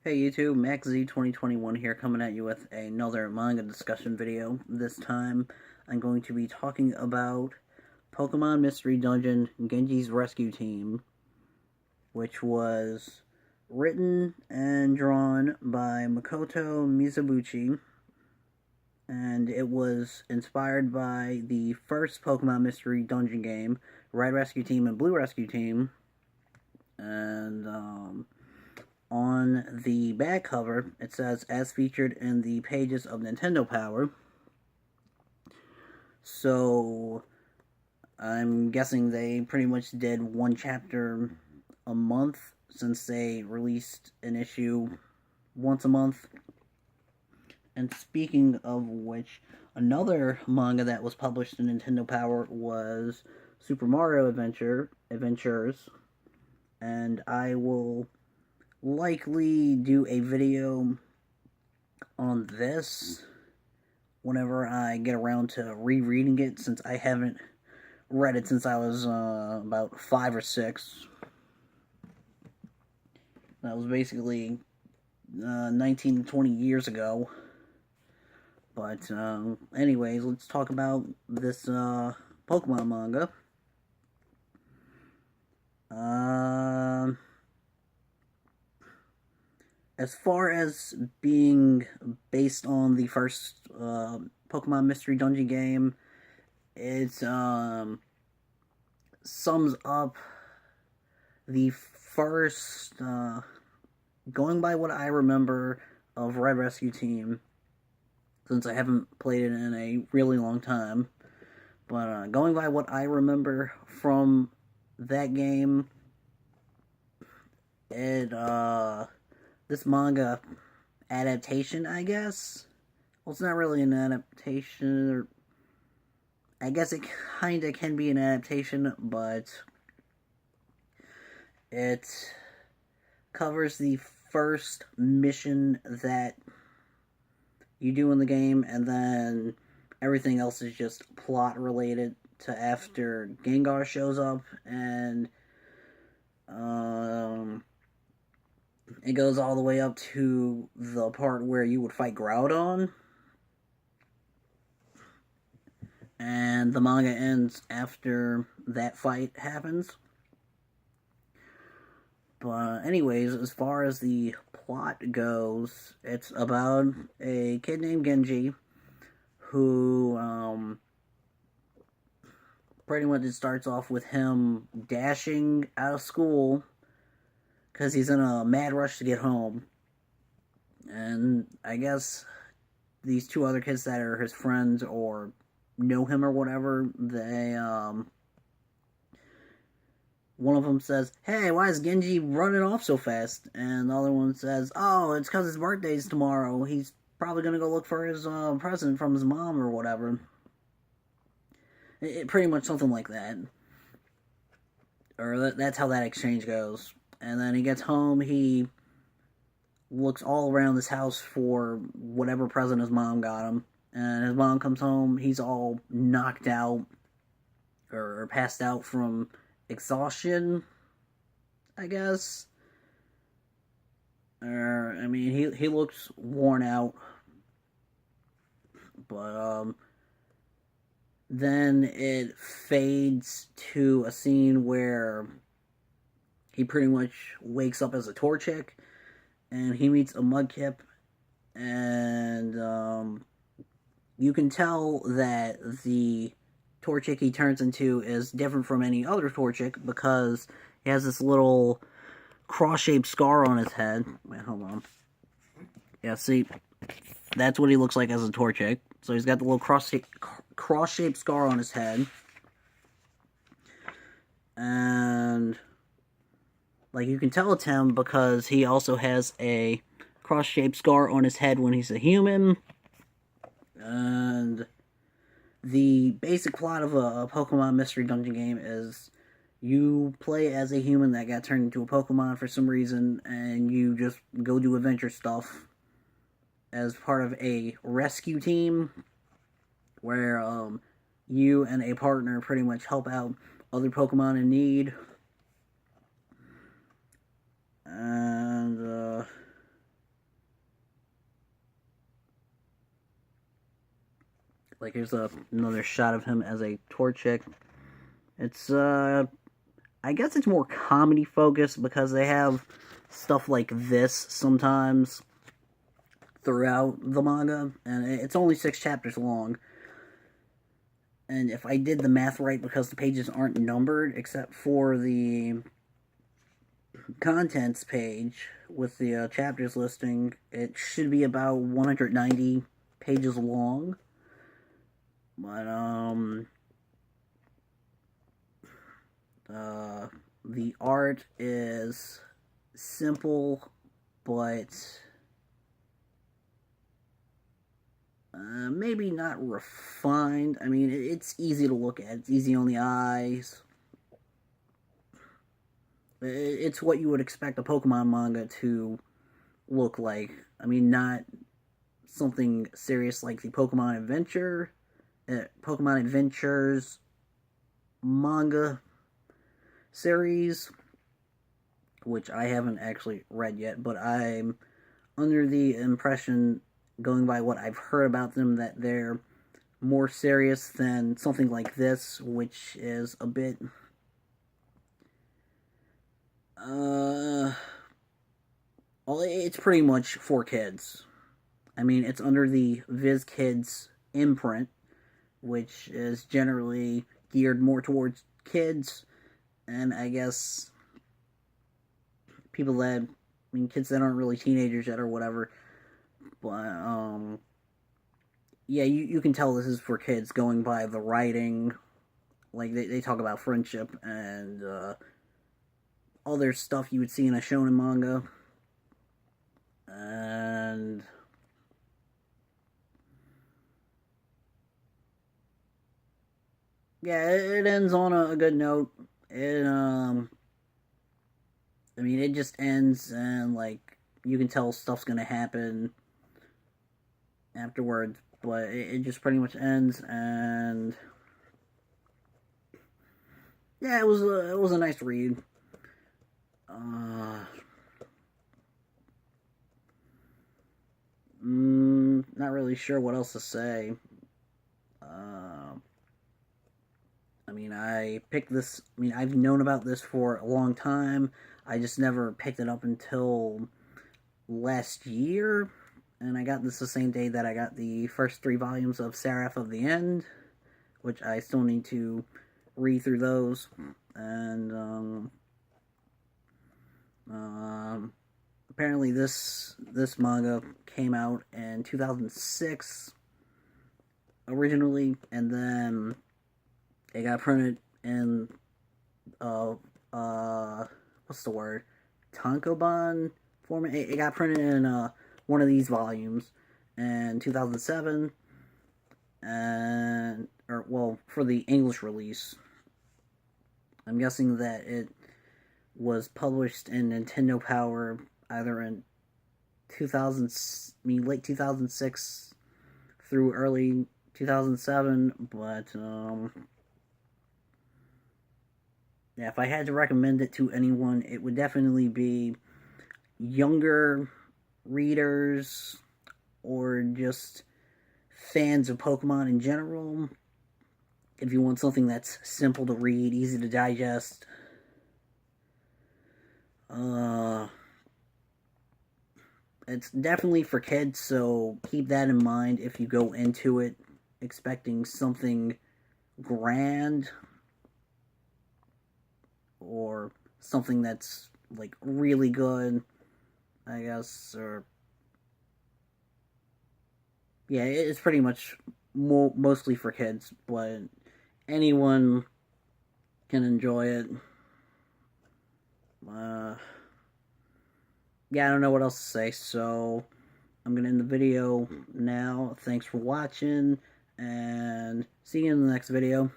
Hey YouTube, MaxZ2021 here, coming at you with another manga discussion video. This time, I'm going to be talking about Pokemon Mystery Dungeon Genji's Rescue Team, which was written and drawn by Makoto Mizubuchi, and it was inspired by the first Pokemon Mystery Dungeon game, Red Rescue Team and Blue Rescue Team, and on the back cover, it says, as featured in the pages of Nintendo Power. So, I'm guessing they pretty much did one chapter a month, since they released an issue once a month. And speaking of which, another manga that was published in Nintendo Power was Super Mario Adventures, and I will likely do a video on this whenever I get around to rereading it, since I haven't read it since I was about 5 or 6. That was basically 19 to 20 years ago. But anyways, let's talk about this Pokemon manga. As far as being based on the first Pokemon Mystery Dungeon game, it sums up the first, going by what I remember of Red Rescue Team, since I haven't played it in a really long time, but going by what I remember from that game, this manga adaptation, I guess. Well, it's not really an adaptation, or I guess it kinda can be an adaptation, but it covers the first mission that you do in the game, and then everything else is just plot related to after Gengar shows up, and it goes all the way up to the part where you would fight Groudon. And the manga ends after that fight happens. But anyways, as far as the plot goes, it's about a kid named Genji who pretty much it starts off with him dashing out of school because he's in a mad rush to get home. And I guess these two other kids that are his friends or know him or whatever, they, one of them says, "Hey, why is Genji running off so fast?" And the other one says, "Oh, it's because his birthday's tomorrow. He's probably going to go look for his present from his mom or whatever." Pretty much something like that. Or that's how that exchange goes. And then he gets home, he looks all around his house for whatever present his mom got him. And his mom comes home, he's all knocked out, or passed out from exhaustion, I guess. I mean, he looks worn out. But, then it fades to a scene where he pretty much wakes up as a Torchic, and he meets a Mudkip, and you can tell that the Torchic he turns into is different from any other Torchic because he has this little cross-shaped scar on his head. Wait, hold on. Yeah, see, that's what he looks like as a Torchic. So he's got the little cross-shaped scar on his head. And like, you can tell it's him because he also has a cross-shaped scar on his head when he's a human. And the basic plot of a Pokemon Mystery Dungeon game is you play as a human that got turned into a Pokemon for some reason, and you just go do adventure stuff as part of a rescue team where you and a partner pretty much help out other Pokemon in need. And Like, here's another shot of him as a Torchic. It's, I guess it's more comedy focused because they have stuff like this sometimes throughout the manga, and it's only 6 chapters long. And if I did the math right, because the pages aren't numbered except for the contents page with the chapters listing, it should be about 190 pages long. But the art is simple, but maybe not refined. I mean, it's easy to look at. It's easy on the eyes. It's what you would expect a Pokemon manga to look like. I mean, not something serious like the Pokemon Adventures manga series, which I haven't actually read yet, but I'm under the impression, going by what I've heard about them, that they're more serious than something like this, which is a bit well, it's pretty much for kids. I mean, it's under the Viz Kids imprint, which is generally geared more towards kids, and I guess people that, I mean, kids that aren't really teenagers yet or whatever. But, yeah, you can tell this is for kids going by the writing. Like, they talk about friendship and, other stuff you would see in a shonen manga. And yeah, it ends on a good note. I mean, it just ends, and, like, you can tell stuff's gonna happen afterwards, but it just pretty much ends, and yeah, it was a nice read. Not really sure what else to say. I mean, I picked this. I mean, I've known about this for a long time. I just never picked it up until last year, and I got this the same day that I got the first 3 volumes of Seraph of the End, which I still need to read through those. And apparently this manga came out in 2006 originally, and then it got printed in what's the word? Tankobon format. It got printed in one of these volumes in 2007, and for the English release. I'm guessing that it was published in Nintendo Power either in late 2006 through early 2007, but yeah, if I had to recommend it to anyone, it would definitely be younger readers or just fans of Pokemon in general. If you want something that's simple to read, easy to digest, it's definitely for kids, so keep that in mind if you go into it expecting something grand or something that's, like, really good, I guess. Or yeah, it's pretty much mostly for kids, but anyone can enjoy it. Yeah, I don't know what else to say, so I'm gonna end the video now. Thanks for watching, and see you in the next video.